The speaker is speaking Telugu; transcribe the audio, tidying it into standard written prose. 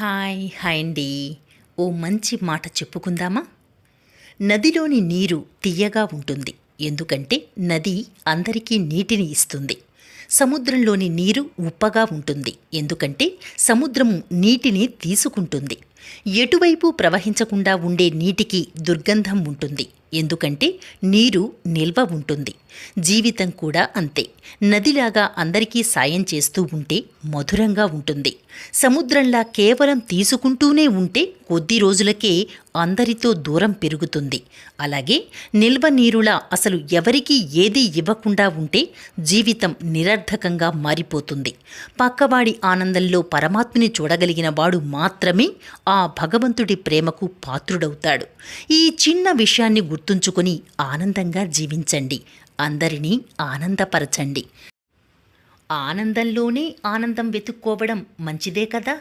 హాయ్ అండి. ఓ మంచి మాట చెప్పుకుందామా? నదిలోని నీరు తియ్యగా ఉంటుంది. ఎందుకంటే నది అందరికీ నీటిని ఇస్తుంది. సముద్రంలోని నీరు ఉప్పగా ఉంటుంది. ఎందుకంటే సముద్రము నీటిని తీసుకుంటుంది. ఎటువైపు ప్రవహించకుండా ఉండే నీటికి దుర్గంధం ఉంటుంది. ఎందుకంటే నీరు నిల్వ ఉంటుంది. జీవితం కూడా అంతే. నదిలాగా అందరికీ సాయం చేస్తూ ఉంటే మధురంగా ఉంటుంది. సముద్రంలా కేవలం తీసుకుంటూనే ఉంటే కొద్ది రోజులకే అందరితో దూరం పెరుగుతుంది. అలాగే నిల్వ నీరులా అసలు ఎవరికీ ఏదీ ఇవ్వకుండా ఉంటే జీవితం నిరర్థకంగా మారిపోతుంది. పక్కవాడి ఆనందంలో పరమాత్మని చూడగలిగిన వాడు మాత్రమే ఆ భగవంతుడి ప్రేమకు పాత్రుడవుతాడు. ఈ చిన్న విషయాన్ని గుర్తుంచుకొని ఆనందంగా జీవించండి. అందరినీ ఆనందపరచండి. ఆనందంలోనే ఆనందం వెతుక్కోవడం మంచిదే కదా.